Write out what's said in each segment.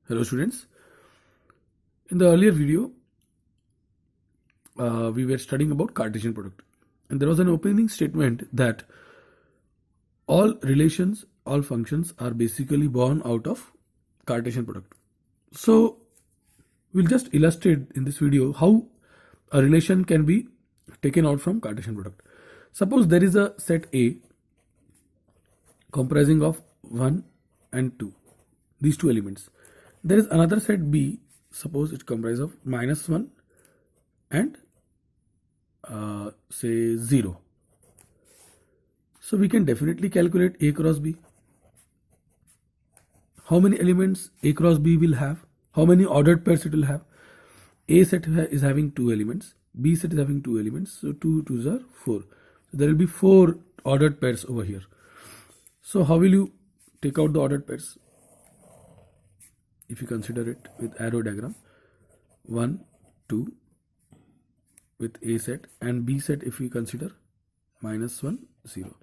Hello students. In the earlier video, we were studying about Cartesian product, and there was an opening statement that all relations, all functions are basically born out of Cartesian product. So we'll just illustrate in this video how a relation can be taken out from Cartesian product. Suppose there is a set A comprising of 1 and 2, these two elements. There is another set B, suppose it comprises of -1 and say 0. So we can definitely calculate A cross B. How many elements A cross B will have? How many ordered pairs it will have? A set is having 2 elements, B set is having 2 elements, so 2 2s are 4. So there will be 4 ordered pairs over here. So how will you take out the ordered pairs? If you consider it with arrow diagram, 1, 2 with A set, and B set if we consider -1, 0.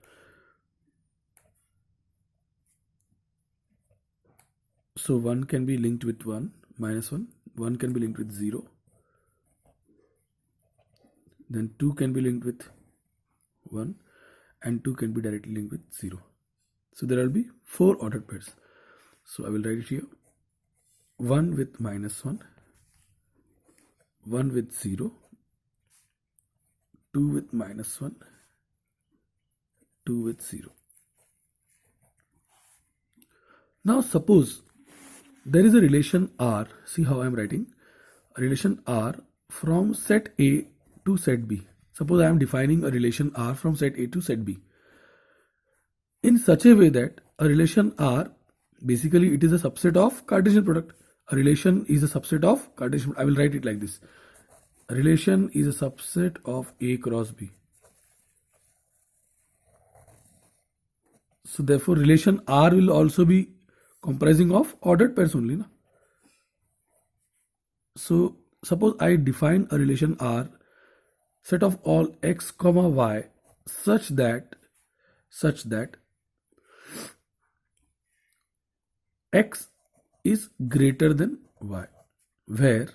So 1 can be linked with 1, -1, 1 can be linked with 0, then 2 can be linked with 1, and 2 can be directly linked with 0. So there will be 4 ordered pairs. So I will write it here: 1 with -1, 1 with 0, 2 with -1, 2 with 0. Now suppose there is a relation R, see how I am writing, a relation R from set A to set B. Suppose I am defining a relation R from set A to set B in such a way that a relation R, basically it is a subset of Cartesian product. A relation is a subset of Cartesian. I will write it like this: a relation is a subset of A cross B. So therefore relation R will also be comprising of ordered pairs only, na? So suppose I define a relation R, set of all x comma y such that x is greater than y, where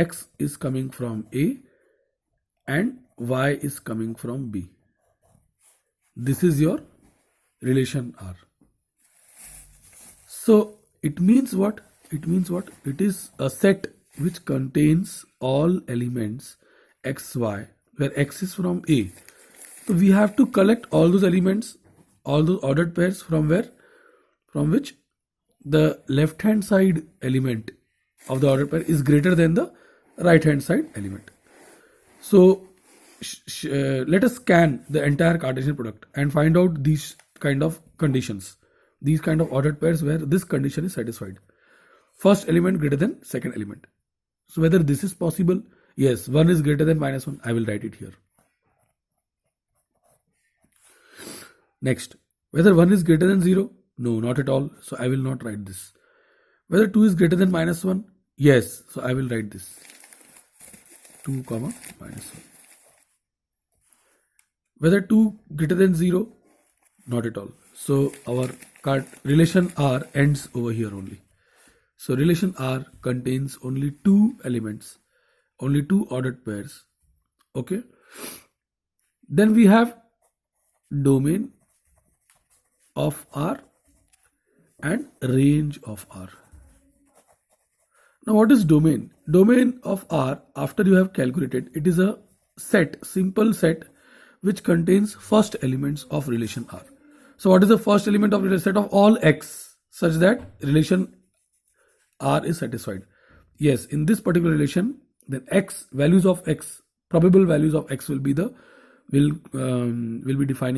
x is coming from A and y is coming from B. This is your relation R. So it means what? It means what? It is a set which contains all elements x, y, where x is from A. So we have to collect all those elements, all those ordered pairs from where? From which the left hand side element of the ordered pair is greater than the right hand side element. So let us scan the entire Cartesian product and find out these kind of conditions, these kind of ordered pairs where this condition is satisfied. First element greater than second element. So whether this is possible? Yes, 1 is greater than -1. I will write it here. Next, whether 1 is greater than 0? No, not at all. So I will not write this. Whether 2 is greater than -1? Yes. So I will write this: 2 comma -1. Whether 2 greater than 0? Not at all. So our relation R ends over here only. So relation R contains only 2 elements, only 2 ordered pairs. Okay. Then we have domain of R and range of R. Now what is domain? Domain of R, after you have calculated, it is a set, simple set which contains first elements of relation R. So what is the first element of the set of all x such that relation R is satisfied? Yes, in this particular relation, then x, values of x, probable values of x will be the we'll define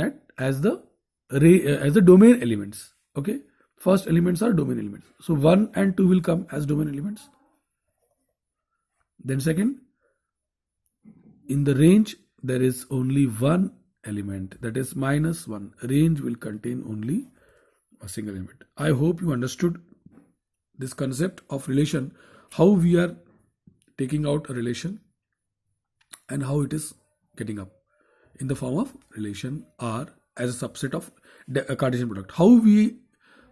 it as the domain elements. Okay, first elements are domain elements. So 1 and 2 will come as domain elements. Then second, in the range there is only one element, that is -1. Range will contain only a single element. I hope you understood this concept of relation, how we are taking out a relation and how it is getting up in the form of relation R as a subset of a Cartesian product. How we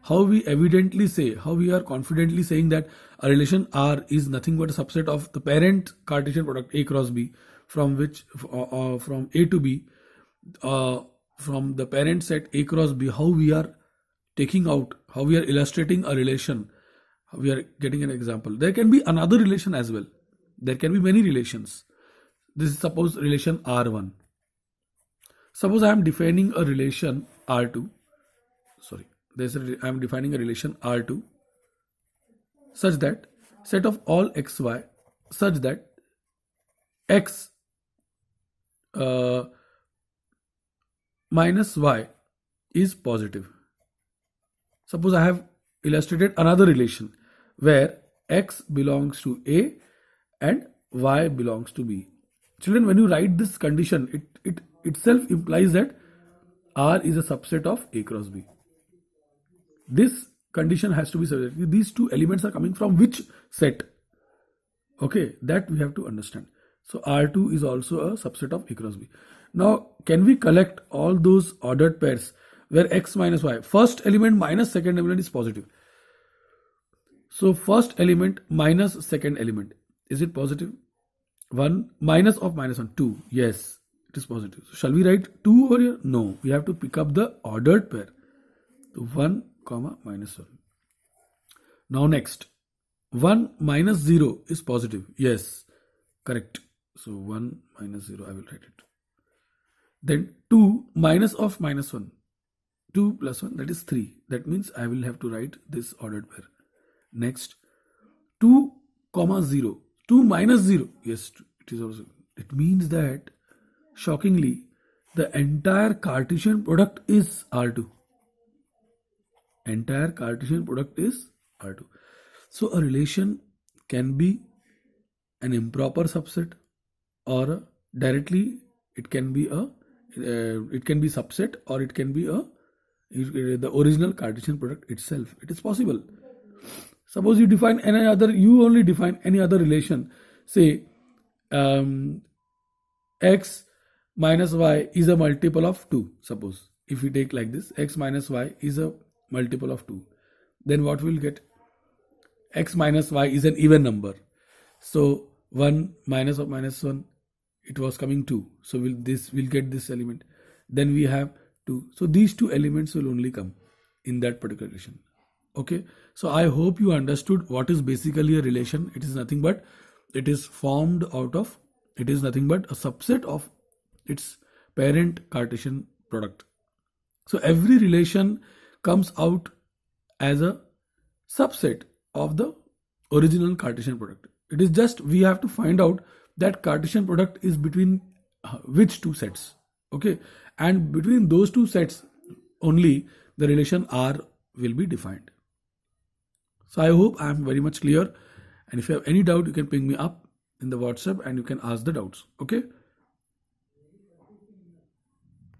how we evidently say, how we are confidently saying that a relation R is nothing but a subset of the parent Cartesian product A cross B, from which from A to B, from the parent set A cross B, how we are taking out, how we are illustrating a relation, how we are getting an example. There can be another relation as well. There can be many relations. This is suppose relation R1. Suppose I am defining a relation R2. Sorry, I am defining a relation R2 such that set of all xy such that x minus y is positive. Suppose I have illustrated another relation where x belongs to A and y belongs to B. Children, when you write this condition, it itself implies that R is a subset of A cross B. This condition has to be subject. These two elements are coming from which set? Okay, that we have to understand. So R2 is also a subset of A cross B. Now, can we collect all those ordered pairs where x minus y, first element minus second element is positive? So first element minus second element, is it positive? 1 minus of minus 1, 2. Yes, it is positive. So shall we write 2 over here? No, we have to pick up the ordered pair. So 1 comma minus 1. Now next, 1 minus 0 is positive. Yes, correct. So 1 minus 0, I will write it. Then 2 minus of minus 1. 2 plus 1, that is 3. That means I will have to write this ordered pair. Next, 2 comma 0. 2 minus 0. Yes, it is also. It means that, shockingly, the entire Cartesian product is R2. Entire Cartesian product is R2. So a relation can be an improper subset, or directly it can be subset, or it can be the original Cartesian product itself. It is possible. Suppose you define you only define any other relation, say x minus y is a multiple of 2. Suppose if we take like this, x minus y is a multiple of 2, then what we'll get? X minus y is an even number. So 1 minus of minus 1, it was coming 2. So we'll get this element. Then we have 2. So these two elements will only come in that particular relation. Okay, so I hope you understood what is basically a relation. It is nothing but it is formed out of, it is nothing but a subset of its parent Cartesian product. So every relation comes out as a subset of the original Cartesian product. It is just we have to find out that Cartesian product is between which two sets. Okay, and between those two sets only the relation R will be defined. So I hope I am very much clear, and if you have any doubt, you can ping me up in the WhatsApp and you can ask the doubts. Okay.